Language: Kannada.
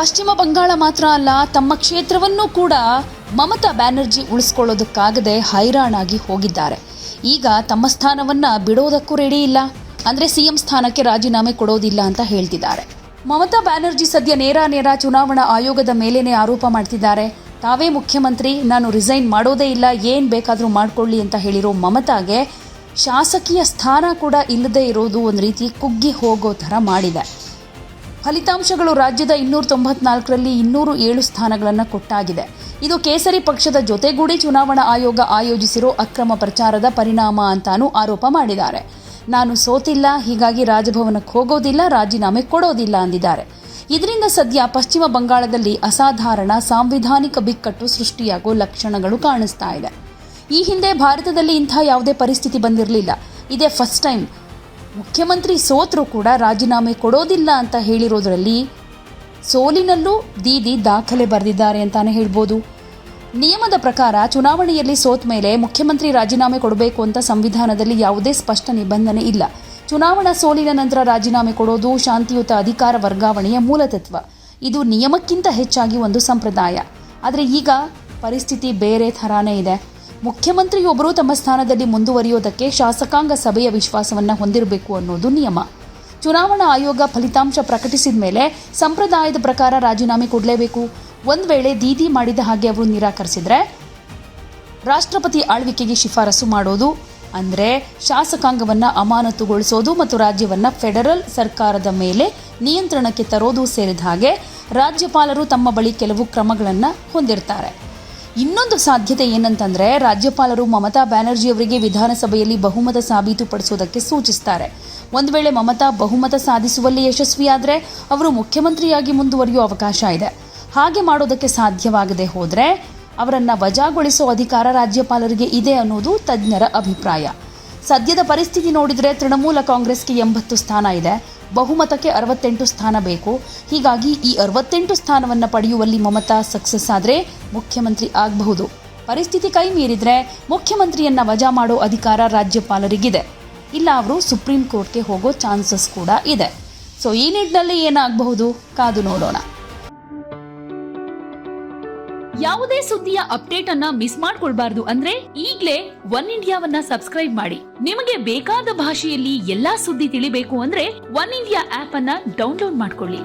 ಪಶ್ಚಿಮ ಬಂಗಾಳ ಮಾತ್ರ ಅಲ್ಲ, ತಮ್ಮ ಕ್ಷೇತ್ರವನ್ನು ಕೂಡ ಮಮತಾ ಬ್ಯಾನರ್ಜಿ ಉಳಿಸ್ಕೊಳ್ಳೋದಕ್ಕಾಗದೆ ಹೈರಾಣಾಗಿ ಹೋಗಿದ್ದಾರೆ. ಈಗ ತಮ್ಮ ಸ್ಥಾನವನ್ನ ಬಿಡೋದಕ್ಕೂ ರೆಡಿ ಇಲ್ಲ, ಅಂದ್ರೆ ಸಿಎಂ ಸ್ಥಾನಕ್ಕೆ ರಾಜೀನಾಮೆ ಕೊಡೋದಿಲ್ಲ ಅಂತ ಹೇಳ್ತಿದ್ದಾರೆ. ಮಮತಾ ಬ್ಯಾನರ್ಜಿ ಸದ್ಯ ನೇರ ಚುನಾವಣಾ ಆಯೋಗದ ಮೇಲೇನೆ ಆರೋಪ ಮಾಡ್ತಿದ್ದಾರೆ. ತಾವೇ ಮುಖ್ಯಮಂತ್ರಿ, ನಾನು ರಿಸೈನ್ ಮಾಡೋದೇ ಇಲ್ಲ, ಏನ್ ಬೇಕಾದ್ರೂ ಮಾಡ್ಕೊಳ್ಳಿ ಅಂತ ಹೇಳಿರೋ ಮಮತಾಗೆ ಶಾಸಕೀಯ ಸ್ಥಾನ ಕೂಡ ಇಲ್ಲದೆ ಇರೋದು ಒಂದು ರೀತಿ ಕುಗ್ಗಿ ಹೋಗೋ ಥರ ಮಾಡಿದೆ. ಫಲಿತಾಂಶಗಳು ರಾಜ್ಯದ 294ರಲ್ಲಿ 207 ಸ್ಥಾನಗಳನ್ನು ಕೊಟ್ಟಾಗಿದೆ. ಇದು ಕೇಸರಿ ಪಕ್ಷದ ಜೊತೆಗೂಡಿ ಚುನಾವಣಾ ಆಯೋಗ ಆಯೋಜಿಸಿರೋ ಅಕ್ರಮ ಪ್ರಚಾರದ ಪರಿಣಾಮ ಅಂತಾನೂ ಆರೋಪ ಮಾಡಿದ್ದಾರೆ. ನಾನು ಸೋತಿಲ್ಲ, ಹೀಗಾಗಿ ರಾಜಭವನಕ್ಕೆ ಹೋಗೋದಿಲ್ಲ, ರಾಜೀನಾಮೆ ಕೊಡೋದಿಲ್ಲ ಅಂದಿದ್ದಾರೆ. ಇದರಿಂದ ಸದ್ಯ ಪಶ್ಚಿಮ ಬಂಗಾಳದಲ್ಲಿ ಅಸಾಧಾರಣ ಸಾಂವಿಧಾನಿಕ ಬಿಕ್ಕಟ್ಟು ಸೃಷ್ಟಿಯಾಗೋ ಲಕ್ಷಣಗಳು ಕಾಣಿಸ್ತಾ ಇದೆ. ಈ ಹಿಂದೆ ಭಾರತದಲ್ಲಿ ಇಂಥ ಯಾವುದೇ ಪರಿಸ್ಥಿತಿ ಬಂದಿರಲಿಲ್ಲ. ಇದೇ ಫಸ್ಟ್ ಟೈಮ್. ಮುಖ್ಯಮಂತ್ರಿ ಸೋತರೂ ಕೂಡ ರಾಜೀನಾಮೆ ಕೊಡೋದಿಲ್ಲ ಅಂತ ಹೇಳಿರೋದ್ರಲ್ಲಿ ಸೋಲಿನಲ್ಲೂ ದೀದಿ ದಾಖಲೆ ಬರೆದಿದ್ದಾರೆ ಅಂತಾನೆ ಹೇಳ್ಬೋದು. ನಿಯಮದ ಪ್ರಕಾರ ಚುನಾವಣೆಯಲ್ಲಿ ಸೋತ ಮೇಲೆ ಮುಖ್ಯಮಂತ್ರಿ ರಾಜೀನಾಮೆ ಕೊಡಬೇಕು ಅಂತ ಸಂವಿಧಾನದಲ್ಲಿ ಯಾವುದೇ ಸ್ಪಷ್ಟ ನಿಬಂಧನೆ ಇಲ್ಲ. ಚುನಾವಣಾ ಸೋಲಿನ ನಂತರ ರಾಜೀನಾಮೆ ಕೊಡೋದು ಶಾಂತಿಯುತ ಅಧಿಕಾರ ವರ್ಗಾವಣೆಯ ಮೂಲತತ್ವ. ಇದು ನಿಯಮಕ್ಕಿಂತ ಹೆಚ್ಚಾಗಿ ಒಂದು ಸಂಪ್ರದಾಯ. ಆದರೆ ಈಗ ಪರಿಸ್ಥಿತಿ ಬೇರೆ ಥರಾನೇ ಇದೆ. ಮುಖ್ಯಮಂತ್ರಿಯೊಬ್ಬರು ತಮ್ಮ ಸ್ಥಾನದಲ್ಲಿ ಮುಂದುವರಿಯೋದಕ್ಕೆ ಶಾಸಕಾಂಗ ಸಭೆಯ ವಿಶ್ವಾಸವನ್ನು ಹೊಂದಿರಬೇಕು ಅನ್ನೋದು ನಿಯಮ. ಚುನಾವಣಾ ಆಯೋಗ ಫಲಿತಾಂಶ ಪ್ರಕಟಿಸಿದ ಮೇಲೆ ಸಂಪ್ರದಾಯದ ಪ್ರಕಾರ ರಾಜೀನಾಮೆ ಕೊಡಲೇಬೇಕು. ಒಂದು ವೇಳೆ ದೀದಿ ಮಾಡಿದ ಹಾಗೆ ಅವರು ನಿರಾಕರಿಸಿದ್ರೆ ರಾಷ್ಟ್ರಪತಿ ಆಳ್ವಿಕೆಗೆ ಶಿಫಾರಸು ಮಾಡೋದು, ಅಂದರೆ ಶಾಸಕಾಂಗವನ್ನು ಅಮಾನತುಗೊಳಿಸೋದು ಮತ್ತು ರಾಜ್ಯವನ್ನು ಫೆಡರಲ್ ಸರ್ಕಾರದ ಮೇಲೆ ನಿಯಂತ್ರಣಕ್ಕೆ ತರೋದು ಸೇರಿದ ಹಾಗೆ ರಾಜ್ಯಪಾಲರು ತಮ್ಮ ಬಳಿ ಕೆಲವು ಕ್ರಮಗಳನ್ನು ಹೊಂದಿರ್ತಾರೆ. ಇನ್ನೊಂದು ಸಾಧ್ಯತೆ ಏನಂತಂದರೆ, ರಾಜ್ಯಪಾಲರು ಮಮತಾ ಬ್ಯಾನರ್ಜಿಯವರಿಗೆ ವಿಧಾನಸಭೆಯಲ್ಲಿ ಬಹುಮತ ಸಾಬೀತುಪಡಿಸೋದಕ್ಕೆ ಸೂಚಿಸ್ತಾರೆ. ಒಂದು ವೇಳೆ ಮಮತಾ ಬಹುಮತ ಸಾಧಿಸುವಲ್ಲಿ ಯಶಸ್ವಿಯಾದರೆ ಅವರು ಮುಖ್ಯಮಂತ್ರಿಯಾಗಿ ಮುಂದುವರಿಯುವ ಅವಕಾಶ ಇದೆ. ಹಾಗೆ ಮಾಡೋದಕ್ಕೆ ಸಾಧ್ಯವಾಗದೆ ಹೋದರೆ ಅವರನ್ನು ವಜಾಗೊಳಿಸೋ ಅಧಿಕಾರ ರಾಜ್ಯಪಾಲರಿಗೆ ಇದೆ ಅನ್ನೋದು ತಜ್ಞರ ಅಭಿಪ್ರಾಯ. ಸದ್ಯದ ಪರಿಸ್ಥಿತಿ ನೋಡಿದರೆ ತೃಣಮೂಲ ಕಾಂಗ್ರೆಸ್ಗೆ 80 ಸ್ಥಾನ ಇದೆ, ಬಹುಮತಕ್ಕೆ 68 ಸ್ಥಾನ ಬೇಕು. ಹೀಗಾಗಿ ಈ 68 ಸ್ಥಾನವನ್ನು ಪಡೆಯುವಲ್ಲಿ ಮಮತಾ ಸಕ್ಸಸ್ ಆದರೆ ಮುಖ್ಯಮಂತ್ರಿ ಆಗಬಹುದು. ಪರಿಸ್ಥಿತಿ ಕೈ ಮೀರಿದ್ರೆ ಮುಖ್ಯಮಂತ್ರಿಯನ್ನ ವಜಾ ಮಾಡೋ ಅಧಿಕಾರ ರಾಜ್ಯಪಾಲರಿಗಿದೆ. ಇಲ್ಲ ಅವರು ಸುಪ್ರೀಂ ಕೋರ್ಟ್ಗೆ ಹೋಗೋ ಚಾನ್ಸಸ್ ಕೂಡ ಇದೆ. ಸೊ ಈ ನಿಟ್ಟಿನಲ್ಲಿ ಏನಾಗಬಹುದು ಕಾದು ನೋಡೋಣ. ಯಾವುದೇ ಸುದ್ದಿಯ ಅಪ್ಡೇಟ್ ಅನ್ನ ಮಿಸ್ ಮಾಡ್ಕೊಳ್ಬಾರ್ದು ಅಂದ್ರೆ ಈಗ್ಲೇ ಒನ್ ಇಂಡಿಯಾವನ್ನ ಸಬ್ಸ್ಕ್ರೈಬ್ ಮಾಡಿ. ನಿಮಗೆ ಬೇಕಾದ ಭಾಷೆಯಲ್ಲಿ ಎಲ್ಲಾ ಸುದ್ದಿ ತಿಳಿಬೇಕು ಅಂದ್ರೆ ಒನ್ ಇಂಡಿಯಾ ಆಪ್ ಅನ್ನ ಡೌನ್ಲೋಡ್ ಮಾಡ್ಕೊಳ್ಳಿ.